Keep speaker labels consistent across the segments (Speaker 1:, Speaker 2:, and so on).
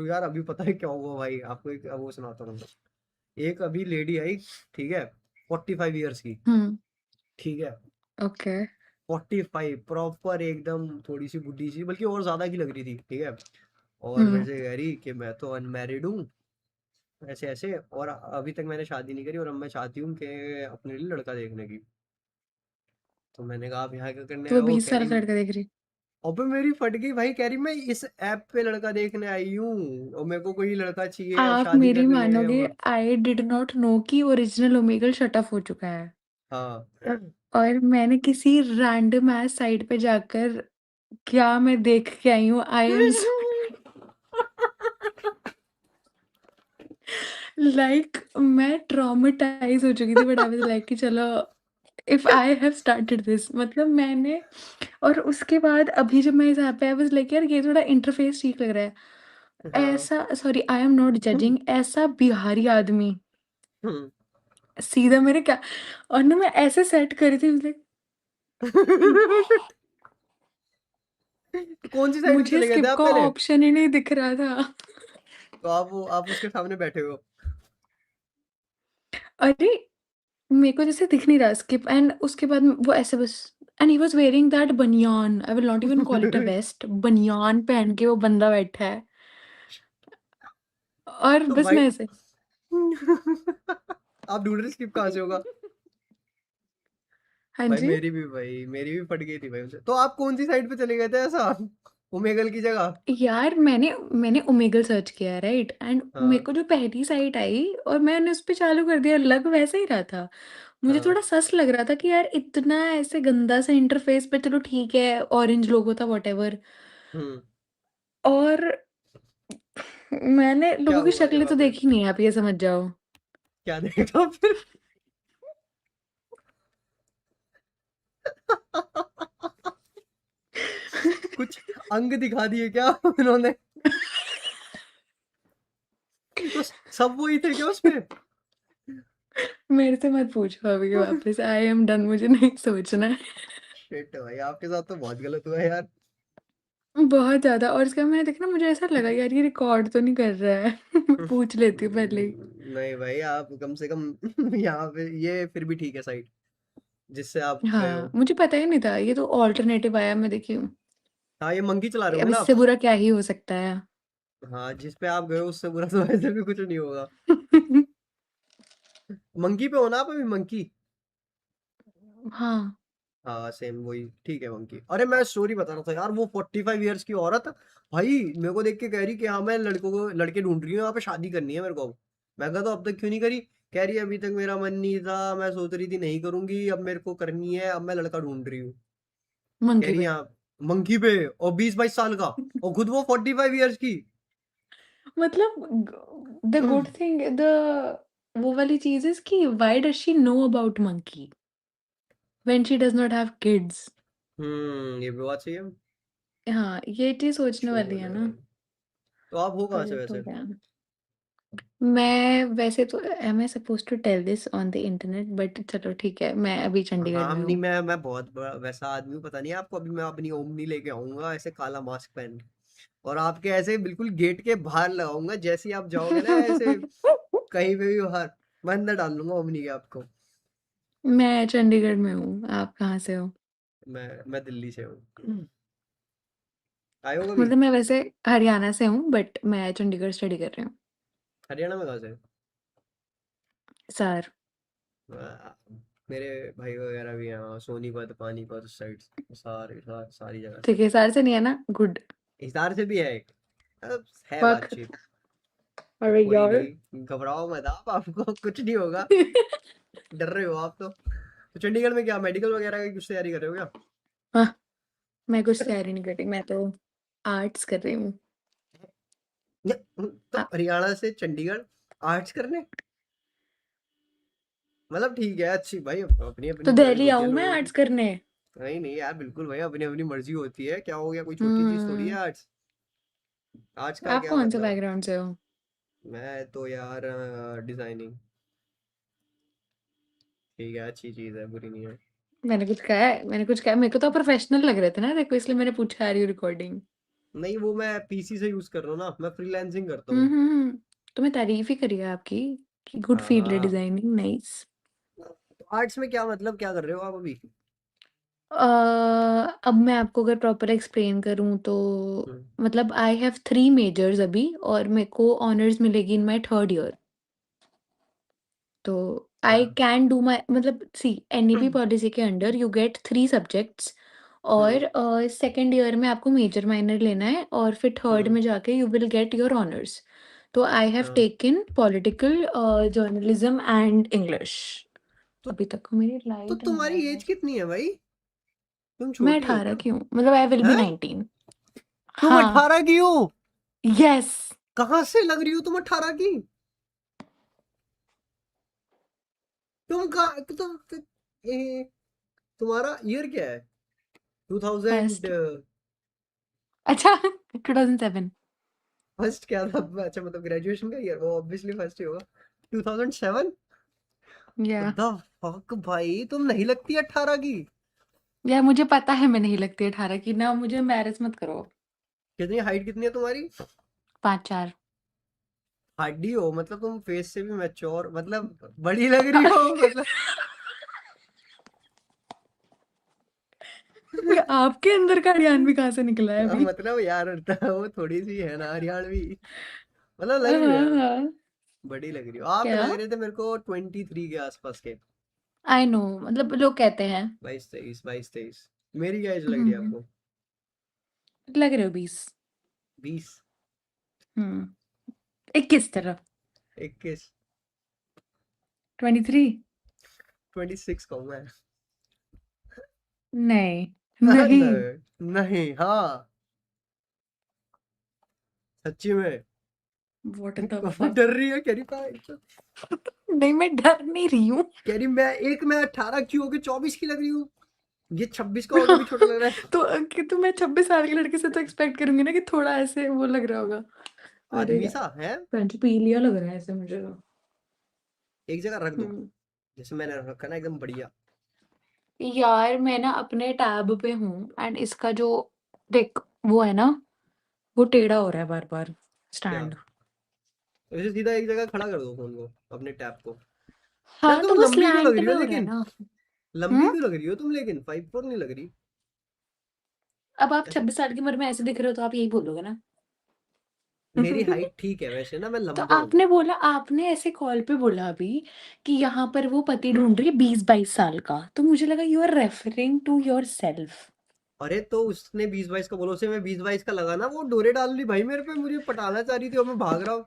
Speaker 1: यार अभी पता है क्या हुआ भाई, आपको एक वो सुनाता हूँ। एक अभी लेडी आई, ठीक है, 45 ईयर्स की,
Speaker 2: हम्म।
Speaker 1: ठीक है,
Speaker 2: ओके।
Speaker 1: 45 प्रॉपर एकदम, थोड़ी सी बुढ़ी सी बल्कि और ज्यादा की लग रही थी, ठीक है। और मेरे
Speaker 2: हम्म।
Speaker 1: से कह रही कि मैं तो अनमैरिड हूँ, ऐसे ऐसे, और अभी तक मैंने शादी नहीं करी और अब मैं चाहती हूँ कि अपने लिए लड़का देखने की। तो मैंने कहा आप यहाँ क्या करने
Speaker 2: तो
Speaker 1: आए
Speaker 2: वो
Speaker 1: हो,
Speaker 2: बीस
Speaker 1: कह
Speaker 2: साल
Speaker 1: रही
Speaker 2: का लड़का देख रही।
Speaker 1: अबे मेरी फट गई भाई, कह रही मैं इस ऐप पे लड़का देखने आई हूँ और मेरे को कोई लड़का चाहिए, अब
Speaker 2: आप
Speaker 1: शादी
Speaker 2: मेरी
Speaker 1: करनी है
Speaker 2: मानोगे,
Speaker 1: और
Speaker 2: आई डिड नॉट नो कि ओरिजिनल ओमेगल शट ऑफ हो चुका है।
Speaker 1: हाँ।
Speaker 2: और मैंने किसी रैंडम एस साइट पे जाकर क्या मैं देख के आई हूँ, आई एम लाइक मैं ट्रॉमेटाइज हो चुकी थी, बट आई वाज लाइक कि चलो, if I have started this, मतलब मैंने। और उसके बाद अभी जब मैं इस ऐप पे आई वाज लाइक यार ये थोड़ा इंटरफेस ठीक लग रहा है।
Speaker 1: हाँ।
Speaker 2: ऐसा, sorry I am not judging, ऐसा बिहारी आदमी
Speaker 1: हम्म।
Speaker 2: सीधा मेरे क्या। और ना मैं ऐसे सेट करी थी, लाइक
Speaker 1: तो कौन सी साइड पे
Speaker 2: मुझे
Speaker 1: चले गए थे
Speaker 2: स्किप
Speaker 1: आप
Speaker 2: का
Speaker 1: पहले?
Speaker 2: ऑप्शन ही नहीं दिख रहा था।
Speaker 1: तो आप उसके सामने बैठे हो।
Speaker 2: अरे मेरे को जैसे दिख नहीं रहा स्किप, एंड उसके बाद वो ऐसे बस, and he was wearing that baniyan, I will not even call it a vest, बनियान पहन के वो बंदा बैठा है। और
Speaker 1: तो
Speaker 2: बस
Speaker 1: भाई
Speaker 2: मैं ऐसे
Speaker 1: आप ढूंढ रहे स्किप कहाँ से होगा?
Speaker 2: हाँ
Speaker 1: भाई
Speaker 2: जी।
Speaker 1: मेरी भी फट गई थी भाई उनसे। तो आप कौन सी साइड पे चले गए थे ऐसा, ओमेगल की जगह?
Speaker 2: यार मैंने मैंने ओमेगल सर्च किया, राइट, एंड मेरे
Speaker 1: हाँ।
Speaker 2: को जो पहली साइट आई और मैंने उस पे चालू कर दिया, लग वैसे ही रहा था। मुझे
Speaker 1: हाँ।
Speaker 2: थोड़ा सस लग रहा था कि यार इतना ऐसे गंदा सा इंटरफेस पे, चलो ठीक है, ऑरेंज लोगो था व्हाटएवर।
Speaker 1: हम्म।
Speaker 2: और मैंने
Speaker 1: क्या
Speaker 2: लोगों की
Speaker 1: हुआ जब
Speaker 2: शक्लें तो
Speaker 1: आपने
Speaker 2: देखी नहीं है, आप ये समझ जाओ।
Speaker 1: क्या देखा फिर? कुछ अंग दिखा दिए क्या उन्होंने? तो सब वही थे क्या उसपे?
Speaker 2: मेरे से मत पूछो अभी वापस, आई एम डन, मुझे नहीं सोचना है।
Speaker 1: शिट भाई, आपके साथ तो बहुत गलत हुआ है यार।
Speaker 2: बहुत ज्यादा। और इसका मैंने देखा ना, मुझे ऐसा लगा यार ये रिकॉर्ड तो नहीं कर रहा है। मैं पूछ लेती हूँ पहले ही।
Speaker 1: नहीं भाई, आप कम से कम यहाँ पे ये फिर भी ठीक है साइट, जिससे आप गए हो।
Speaker 2: हाँ, मुझे पता ही नहीं था, ये तो ऑल्टरनेटिव आया, मैं देखी हूँ।
Speaker 1: हाँ, ये मंकी चला रहे
Speaker 2: अब
Speaker 1: होगे ना
Speaker 2: इससे
Speaker 1: आप?
Speaker 2: बुरा क्या ही हो सकता है।
Speaker 1: हाँ, जिस पे आप गए हो उससे बुरा तो वैसे भी कुछ नहीं होगा। मंकी पे हो ना आप अभी, मंकी?
Speaker 2: हाँ।
Speaker 1: हाँ सेम वही, ठीक है मंकी। अरे मैं स्टोरी बता रहा था यार, वो 45 ईयर्स की औरत भाई मेरे को देख के कह रही कि हाँ मैं लड़कों को लड़के ढूंढ रही हूँ, यहाँ पे शादी करनी है मेरे को अब। मैं कहा तो अब तक क्यों नहीं करी? कह रही अभी तक मेरा मन नहीं था, मैं सोच रही थी नहीं करूंगी, अब मेरे को करनी है, अब मैं लड़का ढूंढ रही हूँ। कह
Speaker 2: मंकी
Speaker 1: रही
Speaker 2: पे।
Speaker 1: हाँ, मंकी पे, और 20-22 साल का, और खुद वो 45 ईयर्स की।
Speaker 2: मतलब द गुड थिंग, द वो वाली चीज है कि why does she know about monkey when she does not have kids.
Speaker 1: ये भी बात सही है।
Speaker 2: हाँ, ये चीज सोचने वाली है
Speaker 1: छोड़ो
Speaker 2: ना।
Speaker 1: यार। तो आप हो कहाँ से
Speaker 2: गलत हो
Speaker 1: वैसे?
Speaker 2: गया। मैं वैसे तो, am I suppose to tell this on the internet, but चलो ठीक है, मैं अभी चंडीगढ़
Speaker 1: हाँ
Speaker 2: में
Speaker 1: नहीं,
Speaker 2: हूँ।
Speaker 1: मैं बहुत बड़ा वैसा आदमी हूँ, पता नहीं आपको, अभी मैं अपनी ओमनी लेके आऊंगा ऐसे काला मास्क पहन के, और आपके ऐसे बिल्कुल गेट के बाहर लगाऊंगा, जैसे ही आप जाओगे ना ऐसे कहीं पे भी बाहर, मैं अंदर डाल लूंगा ओमनी के आपको।
Speaker 2: मैं चंडीगढ़ में हूँ, आप कहाँ से हो?
Speaker 1: मैं दिल्ली से हूँ। आए हो कभी?
Speaker 2: मतलब मैं वैसे हरियाणा से हूँ, बट मैं चंडीगढ़ स्टडी कर रही हूँ।
Speaker 1: हरियाणा में कहाँ से?
Speaker 2: सर।
Speaker 1: आ, मेरे भाई वगैरह भी हैं वहाँ, सोनीपत पानीपत उस साइड, सारी जगह से।
Speaker 2: ठीक है, हिसार से नहीं है ना, गुड।
Speaker 1: हिसार से भी है एक, अब है
Speaker 2: फक।
Speaker 1: बातचीत।
Speaker 2: अरे
Speaker 1: कोई
Speaker 2: यार।
Speaker 1: नहीं, घबराओ मत आप, आपको कुछ नहीं होगा। डर रहे हो आप तो चंडीगढ़ में क्या मेडिकल वगैरह की कुछ तैयारी कर रहे हो क्या?
Speaker 2: हाँ, मैं कुछ तैयारी नहीं कर रही, मैं तो आर्ट्स कर रही हूँ।
Speaker 1: तो
Speaker 2: आ-
Speaker 1: हरियाणा से चंडीगढ़ आर्ट्स करने, मतलब ठीक है, अच्छी भाई, अपनी
Speaker 2: तो
Speaker 1: अपनी चॉइस
Speaker 2: दिल्ली
Speaker 1: होती है
Speaker 2: आऊँ मैं
Speaker 1: लोगों की।
Speaker 2: आर्ट्स करने?
Speaker 1: नहीं नहीं यार, बिल्कुल भाई, अपनी अपनी मर्जी होती है, क्या हो गया, कोई छोटी चीज थोड़ी है
Speaker 2: हम्म।
Speaker 1: आर्ट्स। आर्ट्स का
Speaker 2: आप
Speaker 1: क्या
Speaker 2: कौन से
Speaker 1: मतलब?
Speaker 2: बैकग्राउंड से हो?
Speaker 1: मैं तो यार डिजाइनिंग, ठीक है, अच्छी चीज है, बुरी नहीं
Speaker 2: मैंने कुछ कहा है? मैंने कुछ कहा? मेरे को तो प्रोफेशनल लग रहे थे ना देखो, इसलिए मैंने पूछा, आर यू रिकॉर्डिंग?
Speaker 1: नहीं वो मैं पीसी से यूज कर रहा हूँ ना, मैं फ्रीलांसिंग करता
Speaker 2: हम्म
Speaker 1: हूँ।
Speaker 2: हम्म हम्म। तो मैं तारीफ ही करी है आपकी कि गुड
Speaker 1: हाँ
Speaker 2: फील्ड है
Speaker 1: हाँ।
Speaker 2: Designing, nice.
Speaker 1: तो आर्ट्स में क्या मतलब क्या कर रहे हो आप अभी?
Speaker 2: अब मैं आपको अगर प्रॉपर एक्सप्लेन करूँ तो
Speaker 1: हम्म,
Speaker 2: मतलब आई हैव 3 मेजर्स अभी और मेरे को ऑनर्स मिलेगी इन माय 3rd ईयर। तो आई
Speaker 1: अच्छा।
Speaker 2: कैन डू माय मतलब सी एनईपी पॉलिसी के अंडर यू गेट 3 सब्जेक्ट्स
Speaker 1: हम्म
Speaker 2: और 2nd ईयर में आपको मेजर माइनर लेना है और फिर 3rd
Speaker 1: हम्म।
Speaker 2: में जाके you will get your honours. तो आई हैव
Speaker 1: अच्छा
Speaker 2: taken political, journalism and English.
Speaker 1: तो
Speaker 2: अभी तक मेरी
Speaker 1: तो
Speaker 2: लाइट नहीं आ
Speaker 1: तुम्हारी
Speaker 2: रहा
Speaker 1: एज
Speaker 2: है।
Speaker 1: कितनी है भाई? तुम
Speaker 2: मैं
Speaker 1: छोटी हो
Speaker 2: 18
Speaker 1: क्या?
Speaker 2: की हूँ, मतलब आई विल बी
Speaker 1: हैं?
Speaker 2: 19।
Speaker 1: तुम
Speaker 2: हाँ।
Speaker 1: 18 की हो?
Speaker 2: यस।
Speaker 1: कहाँ से लग रही हो तुम 18 की? तुम कहाँ ए, तुम्हारा ईयर क्या है? 2000?
Speaker 2: फर्स्ट। अच्छा 2007।
Speaker 1: फर्स्ट क्या था? अच्छा मतलब ग्रेजुएशन का ईयर, वो ऑब्वियसली फर्स्ट ही होगा। 2007?
Speaker 2: या
Speaker 1: द फक भाई, तुम नहीं लगती 18 की।
Speaker 2: या मुझे पता है मैं नहीं लगती 18 की ना, मुझे मैरिज मत करो।
Speaker 1: कितनी हाइट कितनी है तुम्हारी?
Speaker 2: 5'4"।
Speaker 1: हड्डी हो मतलब, तुम फेस से भी मैच्योर, मतलब बड़ी लग रही हो मतलब।
Speaker 2: ये आपके अंदर का ज्ञान भी कहाँ से निकला है अभी?
Speaker 1: मतलब यार वो थोड़ी सी है ना हरियाणवी, मतलब लग
Speaker 2: हाँ
Speaker 1: रही हो यार।
Speaker 2: हाँ।
Speaker 1: बड़ी लग रही हो आप,
Speaker 2: क्या?
Speaker 1: लग रहे थे मेरे को 23 के आसपास के।
Speaker 2: आई नो, मतलब लोग कहते हैं।
Speaker 1: 22 23 22 23। मेरी क्या एज लग रही है
Speaker 2: हम्म।
Speaker 1: आपको?
Speaker 2: लग रहे हो 20।
Speaker 1: 20?
Speaker 2: 21 तरफ।
Speaker 1: 21?
Speaker 2: 23।
Speaker 1: 26 कहूँ मैं।
Speaker 2: नहीं नहीं।
Speaker 1: नहीं नहीं, हाँ सच्ची में।
Speaker 2: What the fuck.
Speaker 1: डर रही है कह रही था,
Speaker 2: नहीं मैं डर नहीं रही हूँ।
Speaker 1: कह रही मैं 18 की होगी 24 की लग रही हूँ। ये 26 का हो तो भी छोटा लग रहा है।
Speaker 2: तो मैं 26 साल के लड़के से तो एक्सपेक्ट करूंगी ना कि थोड़ा ऐसे वो लग रहा होगा। अरे
Speaker 1: आदमी
Speaker 2: यार,
Speaker 1: सा है।
Speaker 2: पंच पी लिया लग रहा है ऐसे मुझे तो।
Speaker 1: एक जगह रख दो,
Speaker 2: हम्म।
Speaker 1: जैसे मैंने रखा ना एकदम बढ़िया।
Speaker 2: यार मैं ना अपने टैब पे हूँ एंड इसका जो देख वो है ना, वो टेढ़ा हो रहा है बार बार
Speaker 1: क्या?
Speaker 2: स्टैंड।
Speaker 1: तो इसे सीधा एक जगह खड़ा कर दो फोन को, अपने टैब को। यार
Speaker 2: हाँ तो
Speaker 1: तुम
Speaker 2: वो
Speaker 1: लंबी क्यों लग
Speaker 2: स्लैंट
Speaker 1: रही
Speaker 2: में
Speaker 1: हो
Speaker 2: हो रहा है
Speaker 1: लेकिन?
Speaker 2: ना।
Speaker 1: लंबी
Speaker 2: हम्म।
Speaker 1: क्यों लग रही हो तुम लेकिन? 5'4" नहीं लग रही
Speaker 2: अब आप
Speaker 1: ऐसे।
Speaker 2: 26 साल की उम्र में ऐसे दिख रहे हो तो आप यही बोलोगे ना।
Speaker 1: मेरी हाइट ठीक है वैसे ना, मैं
Speaker 2: तो
Speaker 1: लंबा हूँ।
Speaker 2: आपने बोला, आपने ऐसे कॉल पे बोला अभी कि यहाँ पर वो पति ढूंढ रही है 20-22 साल का, तो मुझे लगा you are referring to yourself.
Speaker 1: अरे तो उसने 20 22 का बोला, उसे मैं 20 22 का लगा ना, वो डोरे डाल रही भाई मेरे पे, मुझे पटाना चाह रही थी और मैं भाग रहा हूँ।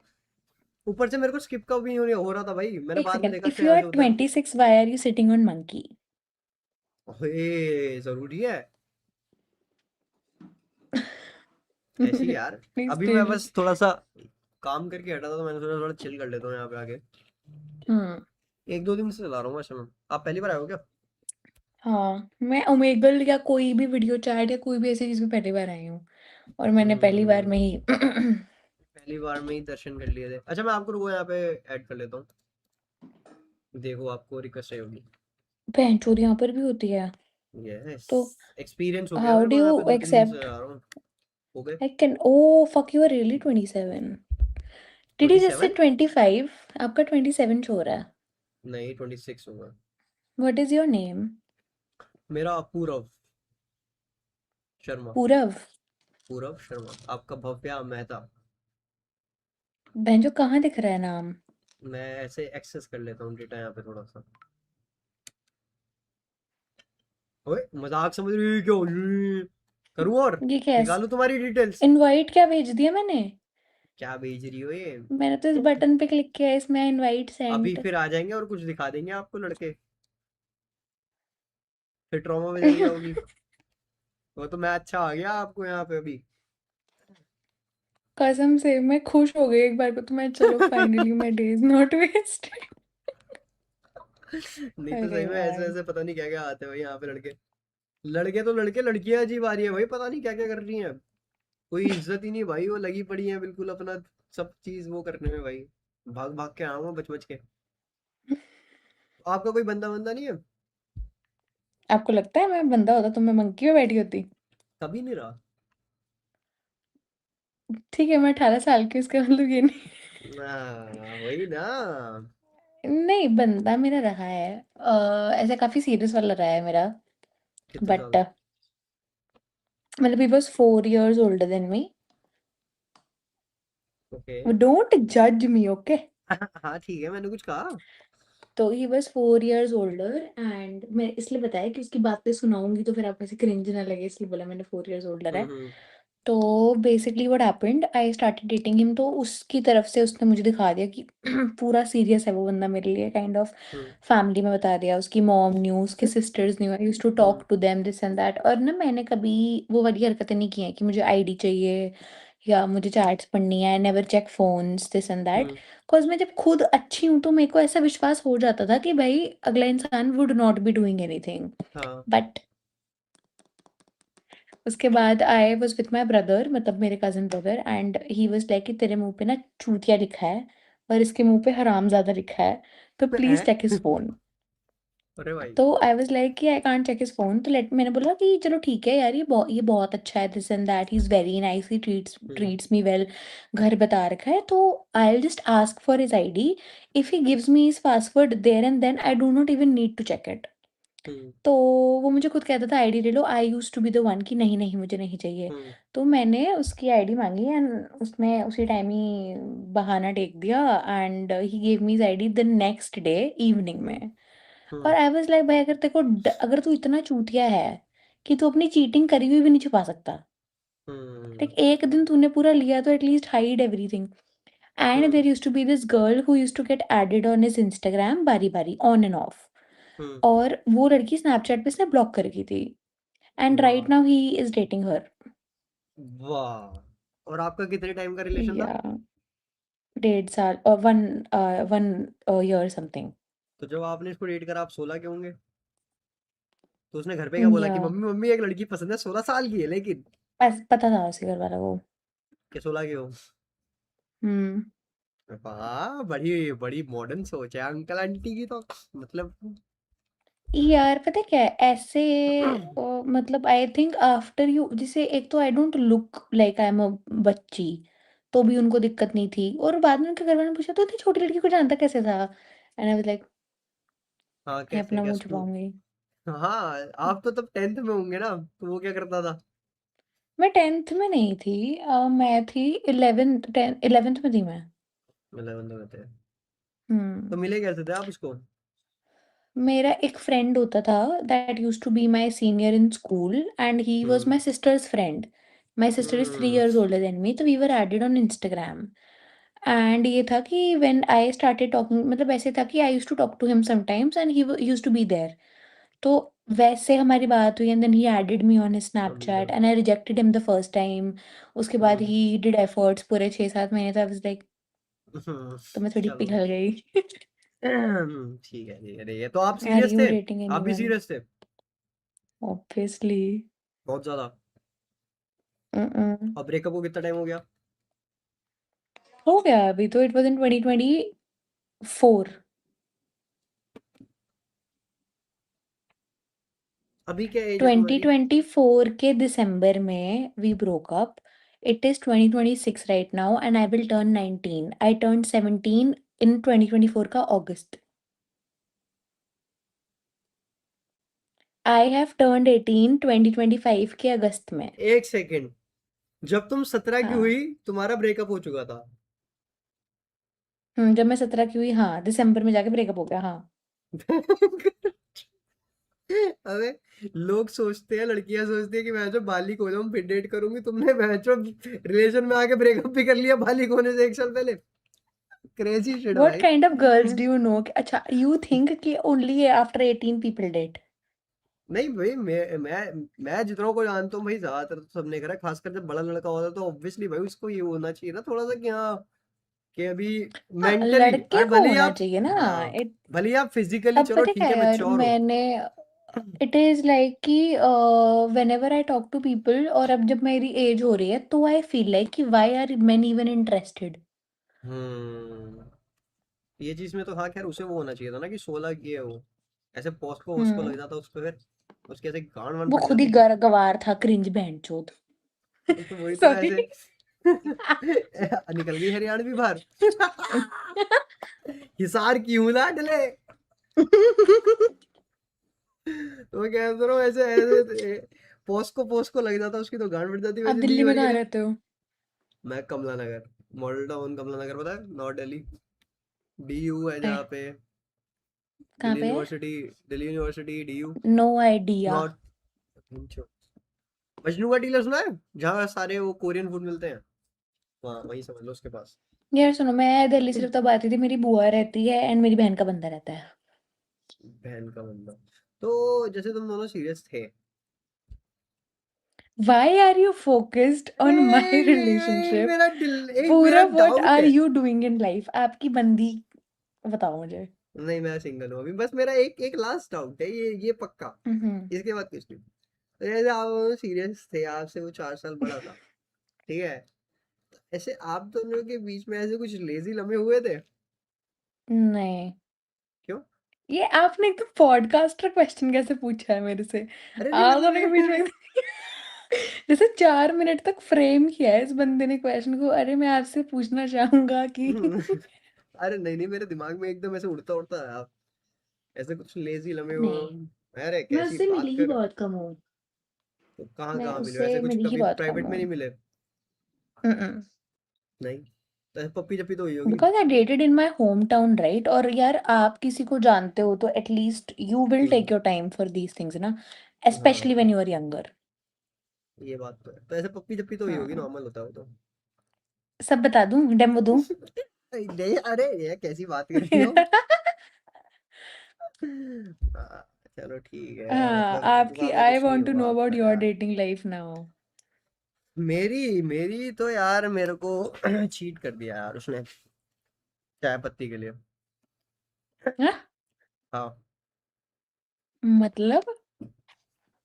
Speaker 1: ऊपर से मेरे को स्किप का भी हो रहा था भाई, मैंने
Speaker 2: एक
Speaker 1: बाद में
Speaker 2: सेकेंड,
Speaker 1: देखा
Speaker 2: इफ यू
Speaker 1: श्रेया
Speaker 2: आर
Speaker 1: से उधर।
Speaker 2: 26 why are you sitting on monkey?
Speaker 1: ओए जरूरी है ऐसी यार।
Speaker 2: प्लीज
Speaker 1: अभी मैं
Speaker 2: टेल।
Speaker 1: बस थोड़ा सा काम करके हटा था, तो मैंने सोचा थोड़ा चिल कर लेता हूँ यहाँ पे आके।
Speaker 2: हम्म।
Speaker 1: 1 2 दिन से चला रहा हूँ वैसे मैं। आप पहली बार आए हो क्या?
Speaker 2: हाँ मैं ओमेगल या कोई भी वीडियो चैट या कोई भी ऐसी चीज में पहली बार आई हूँ और मैंने पहली बार
Speaker 1: हम्म,
Speaker 2: में ही
Speaker 1: पहली बार में ही दर्शन कर लिए थे। अच्छा मैं आपको रुको यहाँ पे ऐड कर लेता हूँ, देखो आपको रिक्वेस्ट आई होगी।
Speaker 2: बहनचोद यहाँ पर भी होती है।
Speaker 1: यस,
Speaker 2: तो
Speaker 1: एक्सपीरियंस हो गया
Speaker 2: हाउ
Speaker 1: मेरे
Speaker 2: डू
Speaker 1: को
Speaker 2: यू
Speaker 1: यहाँ पे, 2 3 दिन से
Speaker 2: एक्सेप्ट?
Speaker 1: आ रहा हूँ। हो गए
Speaker 2: I can oh fuck you are really 27। Did you just say
Speaker 1: 27।
Speaker 2: 25? आपका 27 शो रहा है।
Speaker 1: नहीं 26 होगा।
Speaker 2: What is your name?
Speaker 1: मेरा पूरव शर्मा।
Speaker 2: पूरव?
Speaker 1: पूरव शर्मा, आपका भव्या मेहता।
Speaker 2: बहन जो कहाँ दिख रहा है नाम?
Speaker 1: मैं ऐसे एक्सेस कर लेता हूँ डेटा यहाँ पे थोड़ा सा। ओए मजाक समझ रही हो क्यों? करूँ और
Speaker 2: ये क्या है?
Speaker 1: निकालू तुम्हारी डिटेल्स?
Speaker 2: इनवाइट क्या भेज दिया मैंने?
Speaker 1: क्या भेज रही हो ये?
Speaker 2: मैंने तो इस बटन पे क्लिक किया है, इसमें इनवाइट
Speaker 1: अभी
Speaker 2: सेंट।
Speaker 1: फिर आ जाएंगे और कुछ दिखा देंगे आपको लड़के, फिर ट्रॉमा में चली जाओगी। वो तो मैं अच्छा आ गया आपको यहाँ पे अभी।
Speaker 2: कसम से मैं खुश हो गई एक बार को, तो मैं चलो finally my day is not waste.
Speaker 1: नहीं तो
Speaker 2: अरे
Speaker 1: सही में ऐसे
Speaker 2: यार।
Speaker 1: ऐसे पता नहीं क्या क्या आते हैं भाई यहाँ पे लड़के। लड़के तो लड़के, लड़कियां अजीब आ रही है भाई, पता नहीं क्या क्या कर रही हैं। कोई इज्जत ही नहीं भाई, वो लगी पड़ी है बिल्कुल अपना सब चीज वो करने में भाई। भाग भाग के आऊँ बच बच के। आपका कोई बंदा बंदा नहीं है?
Speaker 2: आपको लगता है मैं बंदा होता तो मैं मंकी में बैठी होती?
Speaker 1: कभी नहीं रहा।
Speaker 2: ठीक है, मैं 18 साल की हूँ, इसका मतलब ये नहीं।
Speaker 1: वही ना।
Speaker 2: नहीं, बंदा मेरा रहा है, ऐसा काफ़ी सीरियस वाला रहा है मेरा,
Speaker 1: कितने
Speaker 2: बट
Speaker 1: साल?
Speaker 2: मतलब he was 4 years older than me.
Speaker 1: Okay.
Speaker 2: Don't जज मी, ओके?
Speaker 1: हाँ ठीक है, मैंने कुछ कहा?
Speaker 2: तो he was 4 years older and मैं इसलिए बताया कि उसकी बातें सुनाऊँगी तो फिर आपको ऐसे क्रिंज ना लगे, इसलिए बोला मैंने 4 इयर्स ओल्डर है।
Speaker 1: हम्म।
Speaker 2: तो basically what happened, I started dating him, तो उसकी तरफ से उसने मुझे दिखा दिया कि पूरा सीरियस है वो बंदा मेरे लिए, काइंड ऑफ
Speaker 1: हम्म।
Speaker 2: फैमिली में बता दिया, उसकी मॉम न्यू, उसके sisters knew, I used to
Speaker 1: hmm.
Speaker 2: Talk to them this and that. और ना मैंने कभी वो वाली हरकतें नहीं की हैं कि मुझे आईडी चाहिए या मुझे चैट्स पढ़नी है, never check phones this and that.
Speaker 1: Hmm.
Speaker 2: Because मैं जब खुद अच्छी हूँ तो मेरे को ऐसा विश्वास हो जाता था कि भाई अगला इंसान would not be doing anything.
Speaker 1: हाँ।
Speaker 2: बट उसके बाद I was with my brother, मतलब मेरे cousin brother, and he was like कि तेरे मुँह पे ना चूतिया लिखा है और इसके मुँह पे हरामज़ादा लिखा है, तो प्लीज़
Speaker 1: हैं?
Speaker 2: Check his phone.
Speaker 1: अरे भाई।
Speaker 2: तो आई वाज़ लाइक कि I can't check his phone, तो लेट मैंने बोला कि चलो ठीक है यार, ये बहुत अच्छा है, this and that, he is very nice, he
Speaker 1: hmm.
Speaker 2: Treats me well, घर बता रखा है, तो I will just ask for his ID, if he gives me his password there and then I do not even need to check it.
Speaker 1: Hmm.
Speaker 2: तो वो मुझे खुद कहता था आईडी ले लो, I used to be the one कि नहीं, नहीं मुझे नहीं चाहिए।
Speaker 1: हम्म।
Speaker 2: तो मैंने उसकी आईडी माँगी एंड उसने उसी टाइम ही बहाना टेक दिया and he gave me his ID the next day evening
Speaker 1: hmm.
Speaker 2: में। और
Speaker 1: हम्म।
Speaker 2: आई वाज़ लाइक भाई अगर तेरे को अगर तू इतना चूतिया है कि तू अपनी चीटिंग करी हुई भी नहीं छुपा सकता,
Speaker 1: हम्म।
Speaker 2: लाइक एक दिन तूने पूरा लिया तो at least hide everything. And
Speaker 1: hmm.
Speaker 2: There used to be this girl who used to get added on his Instagram बारी-बारी, ऑन एंड ऑफ।
Speaker 1: हम्म।
Speaker 2: और वो लड़की स्नैपचैट पे इसने ब्लॉक कर रखी थी एंड
Speaker 1: वाह।
Speaker 2: Right now he is dating her.
Speaker 1: वाह, और आपका कितने टाइम का रिलेशन था?
Speaker 2: या 1.5 साल और 1 ईयर समथिंग।
Speaker 1: तो जब आपने इसको डेट करा, आप 16 के होंगे? तो उसने घर पे क्या बोला
Speaker 2: या
Speaker 1: कि मम्मी मम्मी एक लड़की पसंद है, 16 साल की है लेकिन?
Speaker 2: पता था उसी घर वाला को।
Speaker 1: के 16 के हो?
Speaker 2: हुँ।
Speaker 1: वाह, बड़ी बड़ी मॉडर्न सोच है अंकल आंटी की तो। मतलब।
Speaker 2: यार पता है क्या है? ऐसे मतलब आई थिंक आफ्टर यू, जैसे एक तो I don't look like I am a बच्ची, तो भी उनको दिक्कत नहीं थी और बाद में उनके घर वालों ने पूछा तो इतनी छोटी लड़की को जानता कैसे था? एंड आई वाज़ लाइक
Speaker 1: हाँ,
Speaker 2: मैं
Speaker 1: कैसे
Speaker 2: अपना
Speaker 1: क्या
Speaker 2: मुँह
Speaker 1: स्कूल?
Speaker 2: छुपाऊँगी।
Speaker 1: हाँ, आप तो तब 10th में होंगे ना, तो वो क्या करता था?
Speaker 2: मैं 10th में नहीं थी, मैं थी 11th में थी मैं।
Speaker 1: 11th में थे? तो
Speaker 2: हुँ।
Speaker 1: मिले कैसे थे आप उसको?
Speaker 2: मेरा एक फ्रेंड होता था that used to be my senior in school and he was
Speaker 1: hmm.
Speaker 2: My sister's friend. My sister is 3
Speaker 1: hmm.
Speaker 2: Years older than me, तो we were added on Instagram. And ये था कि व्हेन आई स्टार्टेड टॉकिंग, मतलब ऐसे था कि I used to talk to him sometimes and he used to be there. तो वैसे हमारी बात हुई and then he added me on his
Speaker 1: समझा।
Speaker 2: Snapchat and I rejected him the first time. उसके बाद
Speaker 1: हम्म।
Speaker 2: ही डिड एफर्ट्स पूरे 6-7 महीने, तो आई वाज़ लाइक
Speaker 1: हम्म।
Speaker 2: तो मैं थोड़ी
Speaker 1: चलो।
Speaker 2: पिघल गई।
Speaker 1: ठीक है ठीक है ठीक है, तो आप
Speaker 2: आर
Speaker 1: सीरियस
Speaker 2: यू
Speaker 1: थे?
Speaker 2: डेटिंग
Speaker 1: आप भी
Speaker 2: एनीवन?
Speaker 1: सीरियस थे?
Speaker 2: ऑब्वियसली।
Speaker 1: बहुत ज्यादा?
Speaker 2: Mm-mm.
Speaker 1: और ब्रेकअप को कितना टाइम हो गया?
Speaker 2: हो गया अभी तो, इट वाज़ इन 2024।
Speaker 1: अभी क्या एज है तुम्हारी?
Speaker 2: 2024 के दिसंबर में we broke up. It is 2026 right now and I will turn 19। I turned 17 in 2024 का अगस्त। आई हैव टर्न्ड 18 2025 के अगस्त में।
Speaker 1: एक सेकंड, जब तुम 17 की
Speaker 2: हाँ।
Speaker 1: हुई तुम्हारा ब्रेकअप हो चुका था?
Speaker 2: जब मैं 17 की हुई, हाँ, दिसंबर में जाके ब्रेकअप हो गया, हाँ।
Speaker 1: अबे, लोग सोचते हैं, लड़कियां सोचती है कि मैं जो बालिक हो जाऊं फिर डेट करूंगी, तुमने मैं जो रिलेशन में आके ब्रेकअप भी कर लिया बालिक होने से 1 साल पहले। क्रेजी शिट
Speaker 2: व्हाट
Speaker 1: भाई।
Speaker 2: Kind of girls do you know? अच्छा, यू थिंक कि ओनली आफ्टर 18 पीपल डेट?
Speaker 1: नहीं भाई, मैं जितना को जानता हूँ भाई, ज्यादातर तो सबने करा, खासकर जब बड़ा लड़का होता है तो ऑब्वियसली भाई उसको ये होना चाहिए ना थोड़ा सा कि हाँ, कि अभी
Speaker 2: हाँ,
Speaker 1: मेंटली,
Speaker 2: लड़के
Speaker 1: और
Speaker 2: को
Speaker 1: भले ही
Speaker 2: होना
Speaker 1: आप,
Speaker 2: चाहिए ना।
Speaker 1: हाँ,
Speaker 2: इट
Speaker 1: भले ही आप फिजिकली
Speaker 2: अब
Speaker 1: चलो
Speaker 2: पता है क्या
Speaker 1: ठीक है
Speaker 2: है यार,
Speaker 1: मैच्योर हो।
Speaker 2: मैंने इट इज़ लाइक कि whenever I talk to people और अब जब मेरी एज हो रही है तो आई फील लाइक कि why are men even interested?
Speaker 1: Hmm. ये चीज में तो हाँ, खैर उसे वो होना चाहिए था ना कि 16 की है वो, ऐसे पॉस्ट को उसको लग
Speaker 2: हम्म।
Speaker 1: जाता उस पर, फिर उसके ऐसे गांड वांड
Speaker 2: वो
Speaker 1: फट
Speaker 2: खुद ही
Speaker 1: जाती फिर।
Speaker 2: गवार था, क्रिंज बैंचोद।
Speaker 1: तो वही तो
Speaker 2: सॉरी।
Speaker 1: ऐसे, निकल गई हरियाणवी बाहर। हिसार क्यों ना डले। तो मैं कह तो रहा हूँ ऐसे ऐसे पोस्को लग जाता, उसकी तो गांड फट जाती
Speaker 2: आप
Speaker 1: वैसे
Speaker 2: दिल्ली
Speaker 1: ली
Speaker 2: में
Speaker 1: भर
Speaker 2: कहाँ
Speaker 1: के।
Speaker 2: रहते हो?
Speaker 1: मैं कमला नगर, मॉडल टाउन कमला नगर, पता है, नॉर्थ दिल्ली। डीयू है
Speaker 2: है
Speaker 1: जहाँ पे,
Speaker 2: कहाँ पे?
Speaker 1: Delhi university DU.
Speaker 2: No idea.
Speaker 1: North. Majnu ka Tila सुना है, जहाँ सारे वो कोरियन फूड मिलते हैं, वहाँ वहीं समझ लो उसके पास।
Speaker 2: यार सुनो, मैं दिल्ली सिर्फ तब आती थी, मेरी बुआ रहती है एंड मेरी बहन का बंदा रहता है।
Speaker 1: बहन का बंदा। तो जैसे तुम दोनों सीरियस थे।
Speaker 2: Why are you focused on my relationship?
Speaker 1: एक मेरा
Speaker 2: पूरा what
Speaker 1: डाउट
Speaker 2: are
Speaker 1: है।
Speaker 2: you doing in life? आपकी बंदी बताओ मुझे।
Speaker 1: नहीं मैं सिंगल हूँ अभी, बस मेरा एक एक लास्ट डाउट है, ये पक्का।
Speaker 2: हम्म।
Speaker 1: इसके बाद कुछ नहीं। तो जैसे आप सीरियस थे, आपसे वो 4 साल बड़ा था, ठीक है, ऐसे आप दोनों के बीच में ऐसे कुछ लेजी लम्हे हुए थे?
Speaker 2: नहीं,
Speaker 1: क्यों?
Speaker 2: ये आपने एकदम पॉडकास्टर क्वेश्चन कैसे पूछा है मेरे से?
Speaker 1: अरे नहीं
Speaker 2: आप
Speaker 1: मतलब
Speaker 2: दोनों के बीच में जैसे 4 मिनट तक फ्रेम किया है इस बंदे ने क्वेश्चन को। अरे मैं आपसे पूछना चाहूंगा कि
Speaker 1: अरे नहीं नहीं, मेरे दिमाग में एकदम ऐसे उड़ता उड़ता है आप, ऐसे कुछ लेजी लम्हे हो।
Speaker 2: नहीं,
Speaker 1: अरे
Speaker 2: मैं
Speaker 1: कैसी
Speaker 2: उससे
Speaker 1: बात
Speaker 2: मिली ही
Speaker 1: कर रहे हो।
Speaker 2: बहुत कम हूँ।
Speaker 1: तो कहाँ
Speaker 2: मैं
Speaker 1: कहाँ मिले हो?
Speaker 2: उससे
Speaker 1: ऐसे कुछ
Speaker 2: मिली ही
Speaker 1: कभी
Speaker 2: बहुत कम
Speaker 1: प्राइवेट में
Speaker 2: हूँ।
Speaker 1: नहीं मिले? नहीं, तो ऐसे पप्पी जप्पी तो हुई होगी।
Speaker 2: Because I dated in my home town right. और यार आप किसी को जानते हो तो at least you will take
Speaker 1: hmm.
Speaker 2: Your time for these things ना,
Speaker 1: हाँ
Speaker 2: especially when you are younger.
Speaker 1: ये बात तो है, तो ऐसे पप्पी जप्पी तो हुई होगी,
Speaker 2: हाँ,
Speaker 1: नॉर्मल होता है वो तो।
Speaker 2: सब बता दूं, डेमो दूं?
Speaker 1: नहीं अरे ये कैसी बात कर रही हो। चलो ठीक है,
Speaker 2: हाँ,
Speaker 1: मतलब इस
Speaker 2: आपकी
Speaker 1: बात में
Speaker 2: आई
Speaker 1: कुछ नहीं
Speaker 2: वांट टू
Speaker 1: हुआ
Speaker 2: नो अबाउट
Speaker 1: आपका
Speaker 2: योर
Speaker 1: यार।
Speaker 2: Dating life now.
Speaker 1: मेरी मेरी तो यार मेरे को चीट कर दिया यार उसने, चाय पत्ती के लिए। हाँ।
Speaker 2: मतलब?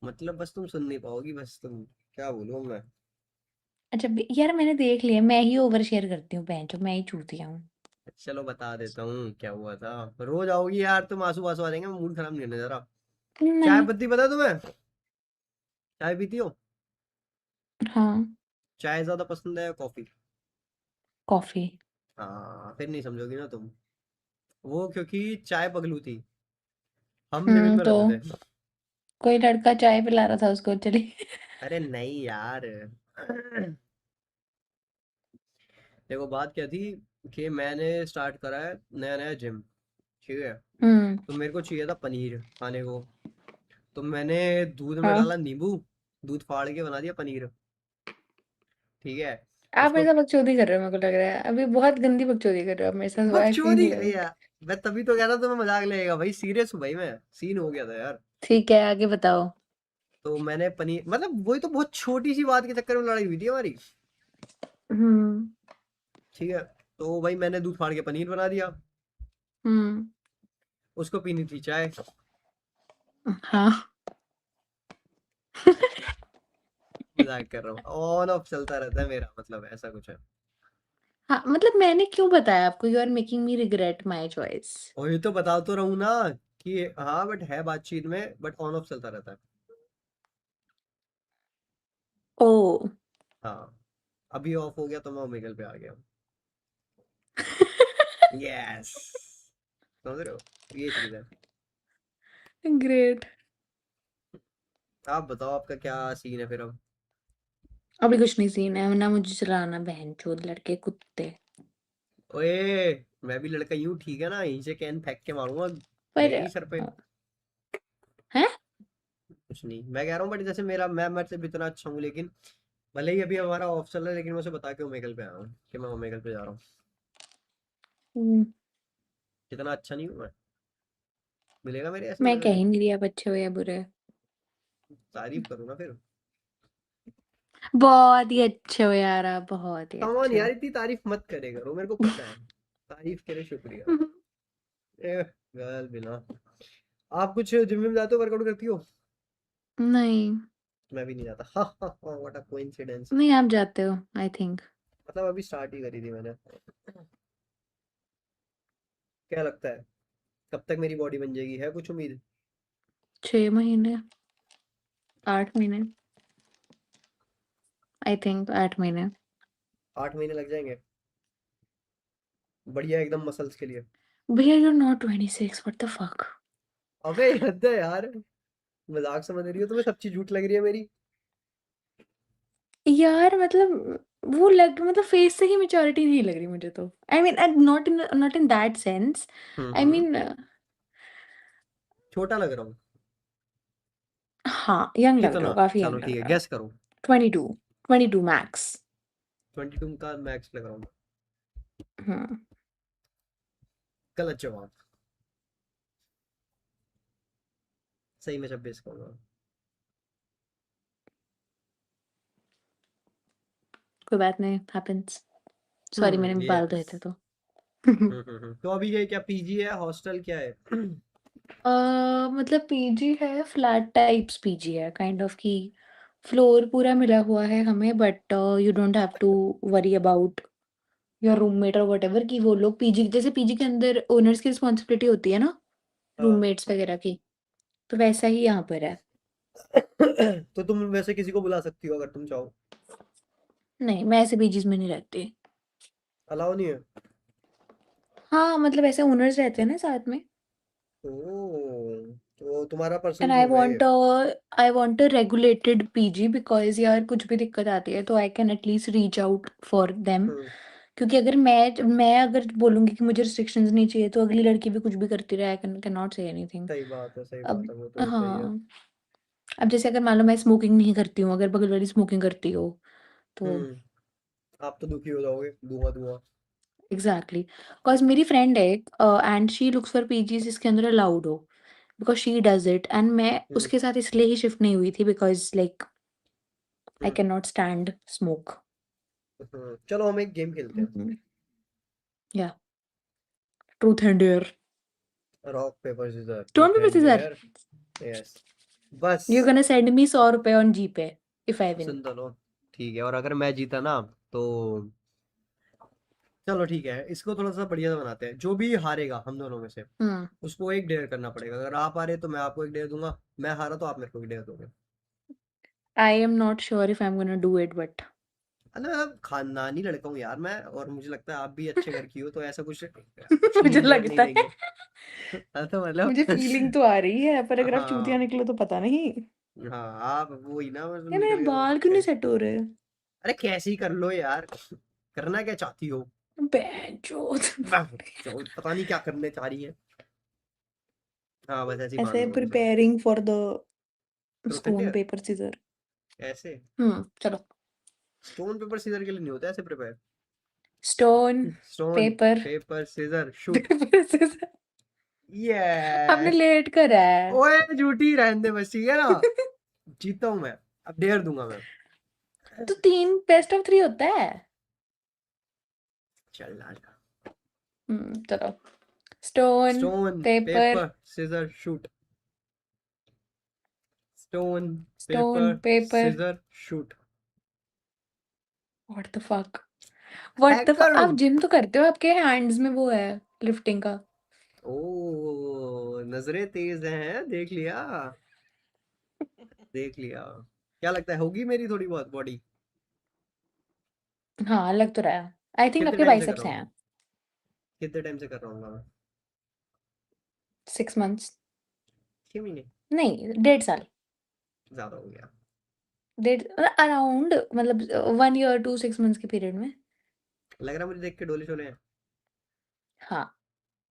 Speaker 1: मतलब बस तुम सुन नहीं पाओगी, बस तुम, क्या बोलूँ मैं।
Speaker 2: अच्छा यार मैंने देख लिया, मैं ही ओवर शेयर करती हूँ, बहन, मैं ही चूतिया हूँ।
Speaker 1: चलो बता देता हूँ क्या हुआ था। रोज आओगी यार तुम, आंसू आंसू आ जाएंगे, मूड खराब नहीं होने जरा। चाय
Speaker 2: नहीं।
Speaker 1: पत्ती पता है तुम्हें? चाय पीती हो?
Speaker 2: हाँ।
Speaker 1: चाय ज्यादा पसंद है या कॉफी?
Speaker 2: कॉफी।
Speaker 1: हाँ फिर नहीं समझोगी ना तुम। वो क्योंकि चाय पगलू थी, हम लिमिट में
Speaker 2: तो
Speaker 1: रहते थे।
Speaker 2: कोई लड़का चाय पिला रहा था उसको, चली।
Speaker 1: अरे नहीं यार। देखो बात क्या थी, कि मैंने स्टार्ट करा है नया नया जिम, ठीक है,
Speaker 2: हम्म।
Speaker 1: तो मेरे को चाहिए था पनीर खाने को। तो मैंने दूध में
Speaker 2: हाँ,
Speaker 1: डाला नींबू, दूध फाड़ के बना दिया पनीर, ठीक है।
Speaker 2: आप
Speaker 1: उसको
Speaker 2: ऐसा बकचोदी कर रहे हो, मेरे को लग रहा है अभी बहुत गंदी बकचोदी कर रहे हो आप मेरे साथ, आई फील
Speaker 1: बकचोदी
Speaker 2: हियर।
Speaker 1: यार, मैं तभी तो कह रहा था तुम्हें मजाक लगेगा भाई, सीरियस हूँ भाई, मैं सीन हो गया था यार।
Speaker 2: ठीक है, आगे बताओ।
Speaker 1: तो मैंने पनीर, मतलब वही तो, बहुत छोटी सी बात के चक्कर में लड़ाई हुई थी हमारी,
Speaker 2: हम्म।
Speaker 1: ठीक है। तो भाई मैंने दूध फाड़ के पनीर बना दिया,
Speaker 2: हम्म।
Speaker 1: उसको पीनी थी चाय।
Speaker 2: हाँ।
Speaker 1: मजाक कर रहा हूँ, ऑन ऑफ चलता रहता है मेरा, मतलब ऐसा कुछ है।
Speaker 2: हाँ, मतलब मैंने क्यों बताया आपको? You are making me regret my choice.
Speaker 1: वही तो बता तो रहूँ ना, कि हाँ बट है बातचीत में, बट ऑन ऑफ चलता रहता है।
Speaker 2: ओ।
Speaker 1: हाँ, अभी ऑफ हो गया तो मैं ओमेगल पे आ गया। यस, समझ रहे हो, ये चीज है।
Speaker 2: ग्रेट।
Speaker 1: आप बताओ आपका क्या सीन है फिर अब?
Speaker 2: अभी कुछ नहीं सीन है ना, मुझे चलाना बहन चोद लड़के कुत्ते।
Speaker 1: ओए, मैं भी लड़का यूं, ठीक है ना, यहीं से कैन फेंक के मारूंगा
Speaker 2: पर
Speaker 1: तेरी सर पे।
Speaker 2: है।
Speaker 1: कुछ नहीं मैं कह रहा हूँ, बट जैसे मैं से भी इतना अच्छा हूँ, लेकिन भले ही अभी हमारा ऑफ चल रहा है, लेकिन मैं उसे बता के ओमेगल पे आया हूँ कि मैं ओमेगल पे जा रहा हूँ। कितना अच्छा नहीं हूँ मैं, मिलेगा मेरे ऐसे
Speaker 2: मैं
Speaker 1: लड़का
Speaker 2: कह
Speaker 1: जो
Speaker 2: ही नहीं रही आप अच्छे हो या बुरे।
Speaker 1: तारीफ करूँ ना फिर।
Speaker 2: बहुत ही अच्छे हो यार, आप बहुत ही
Speaker 1: कमान
Speaker 2: अच्छे
Speaker 1: यार,
Speaker 2: हो।
Speaker 1: इतनी तारीफ मत करे करो, मेरे को पता है। तारीफ के लिए शुक्रिया। ए गर्ल बिना। आप कुछ जिम में जाते हो, वर्कआउट करती हो?
Speaker 2: नहीं।
Speaker 1: मैं भी नहीं जाता। हा हा हा, व्हाट अ कोइंसिडेंस।
Speaker 2: नहीं, आप जाते हो आई थिंक।
Speaker 1: मतलब अभी स्टार्ट ही करी थी मैंने। क्या लगता है, कब तक मेरी बॉडी बन जाएगी, है कुछ उम्मीद?
Speaker 2: 6 महीने, 8 महीने, आई थिंक 8 महीने।
Speaker 1: 8 महीने लग जाएंगे, बढ़िया एकदम मसल्स के लिए।
Speaker 2: भैया you are not 26, what the fuck.
Speaker 1: अबे हद है यार, मजाक समझ रही हो, तुम्हें सब चीज झूठ लग रही है मेरी।
Speaker 2: यार मतलब वो लग मतलब फेस से ही मैच्योरिटी नहीं लग रही मुझे तो। I mean not in that sense. I
Speaker 1: hmm.
Speaker 2: Mean
Speaker 1: छोटा लग रहा हूँ।
Speaker 2: हाँ यंग लग रहे
Speaker 1: कितना?
Speaker 2: हो, काफी
Speaker 1: चलो
Speaker 2: यंग
Speaker 1: ठीक
Speaker 2: लग
Speaker 1: है,
Speaker 2: रहा है।
Speaker 1: गेस करो।
Speaker 2: 22, 22 मैक्स।
Speaker 1: 22 का मैक्स लग रहा हूँ।
Speaker 2: हम्म।
Speaker 1: गलत जवाब। सही में 26 का होगा।
Speaker 2: कोई बात नहीं, हैपेंस। सॉरी मैंने बाल धोए
Speaker 1: यस।
Speaker 2: थे तो।
Speaker 1: तो अभी ये क्या पीजी है, हॉस्टल क्या है?
Speaker 2: मतलब पीजी है, फ्लैट टाइप्स पीजी है, काइंड ऑफ की फ्लोर पूरा मिला हुआ है हमें, but you don't have to worry about your roommate और व्हाटएवर कि वो लोग पीजी, जैसे पीजी के अंदर ओनर्स की रिस्पॉन्सिबिलिटी होती है ना
Speaker 1: हाँ।
Speaker 2: रूममेट्स वगैरह की, तो वैसा ही यहाँ पर है।
Speaker 1: तो तुम वैसे किसी को बुला सकती हो अगर तुम चाहो।
Speaker 2: नहीं मैं ऐसे पीजीज में नहीं रहती।
Speaker 1: अलाउ नहीं है?
Speaker 2: हाँ मतलब ऐसे ओनर्स रहते हैं ना साथ में।
Speaker 1: ओह, तो तुम्हारा पर्सनल
Speaker 2: एंड
Speaker 1: रूम है ये?
Speaker 2: I want a regulated PG because यार कुछ भी दिक्कत आती है तो I can at least reach out for them.
Speaker 1: Hmm.
Speaker 2: क्योंकि अगर मैं अगर बोलूंगी कि मुझे रिस्ट्रिक्शंस नहीं चाहिए तो अगली लड़की भी कुछ भी करती रहे, I can not say anything.
Speaker 1: सही बात है, सही बात
Speaker 2: अब
Speaker 1: है, वो तो सही है।
Speaker 2: हाँ, अब जैसे अगर मान लो मैं स्मोकिंग नहीं करती हूँ, अगर बगल वाली स्मोकिंग करती हो तो
Speaker 1: हम्म। आप तो दुखी हो जाओगे, धुआं धुआं।
Speaker 2: एग्जैक्टली बिकॉज मेरी फ्रेंड है and she looks for PGs जिसके अंदर अलाउड हो, because she does it and मैं
Speaker 1: हम्म।
Speaker 2: उसके साथ इसलिए ही शिफ्ट नहीं हुई थी because like I
Speaker 1: hmm.
Speaker 2: Can not stand smoke.
Speaker 1: चलो हम एक गेम खेलते हैं।
Speaker 2: या truth and dare.
Speaker 1: Rock paper scissor
Speaker 2: stone
Speaker 1: truth
Speaker 2: paper
Speaker 1: and
Speaker 2: scissor.
Speaker 1: Dare. Yes. बस।
Speaker 2: यू गोना सेंड मी 100 रुपए on GPay if I win.
Speaker 1: सुन तो लो। ठीक है, और अगर मैं जीता ना तो चलो ठीक है, इसको थोड़ा सा बढ़िया सा बनाते हैं। जो भी हारेगा हम दोनों में से
Speaker 2: हम्म।
Speaker 1: उसको एक डेयर करना पड़ेगा। अगर आप हारे तो मैं आपको एक डेयर दूंगा, मैं हारा तो आप मेरे को एक डेयर दोगे।
Speaker 2: I am not sure if I am gonna do it but
Speaker 1: अरे मैं खानदानी लड़का हूँ यार मैं, और मुझे लगता है आप भी अच्छे घर की हो, तो ऐसा कुछ
Speaker 2: मुझे
Speaker 1: चीट डेयर नहीं
Speaker 2: लगता है।
Speaker 1: देंगे। हाँ, तो मतलब
Speaker 2: मुझे फीलिंग तो आ रही है पर अगर आप चूतिया
Speaker 1: हाँ।
Speaker 2: निकलो तो पता नहीं।
Speaker 1: हाँ आप वो ही ना, मतलब
Speaker 2: यार मेरे
Speaker 1: निकल गए तो
Speaker 2: बाल क्यों नहीं सेट हो रहे।
Speaker 1: अरे कैसे ही कर लो यार, करना क्या चाहती हो?
Speaker 2: बेंचोद।
Speaker 1: पता नहीं क्या करने चाह रही है। हाँ बस ऐसे ही मान
Speaker 2: ऐसे
Speaker 1: लो मुझे।
Speaker 2: Preparing for the
Speaker 1: truth and
Speaker 2: stone
Speaker 1: dare.
Speaker 2: Paper scissor.
Speaker 1: ऐसे
Speaker 2: चलो।
Speaker 1: स्टोन पेपर सीजर के लिए नहीं होता ऐसे prepare.
Speaker 2: Stone
Speaker 1: stone
Speaker 2: paper
Speaker 1: paper scissor shoot.
Speaker 2: Paper scissor. आपने
Speaker 1: यस।
Speaker 2: लेट करा है।
Speaker 1: ओए झूठी रहने दे बस, ठीक है ना? जीता हूं मैं, अब डेयर दूंगा मैं।
Speaker 2: तो 3 बेस्ट ऑफ 3 होता है।
Speaker 1: चल आजा।
Speaker 2: चलो। Stone
Speaker 1: stone
Speaker 2: paper
Speaker 1: paper scissor shoot. Stone
Speaker 2: stone
Speaker 1: paper
Speaker 2: paper
Speaker 1: scissor shoot.
Speaker 2: What the fuck. What the fuck,
Speaker 1: करो।
Speaker 2: आप जिम तो करते हो, आपके हैंड्स में वो है लिफ्टिंग का।
Speaker 1: ओ नजरें तेज हैं, देख लिया, देख लिया। क्या लगता है होगी मेरी थोड़ी बहुत बॉडी?
Speaker 2: हाँ लग तो रहा है। आई थिंक
Speaker 1: कितने
Speaker 2: आपके
Speaker 1: टाइम से कर
Speaker 2: बाइसेप्स
Speaker 1: रहा हूँ?
Speaker 2: हैं।
Speaker 1: कितने टाइम से कर रहा हूँ मैं?
Speaker 2: 6 मंथ्स।
Speaker 1: 6 महीने?
Speaker 2: नहीं 1.5 साल।
Speaker 1: ज्यादा हो गया।
Speaker 2: डेढ़ अराउंड मतलब 1 ईयर टू 6 मंथ्स के पीरियड में।
Speaker 1: लग रहा है मुझे देख के डोले शोले हैं?
Speaker 2: हाँ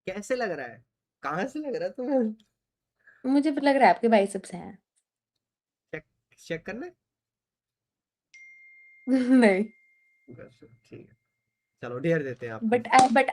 Speaker 1: कैसे लग रहा है? कहाँ से लग रहा है तुम्हें?
Speaker 2: मुझे लग रहा है आपके बाइसेप्स हैं।
Speaker 1: चेक, चेक करना है?
Speaker 2: नहीं
Speaker 1: बस ठीक है। चलो डेयर देते हैं आपको।
Speaker 2: बट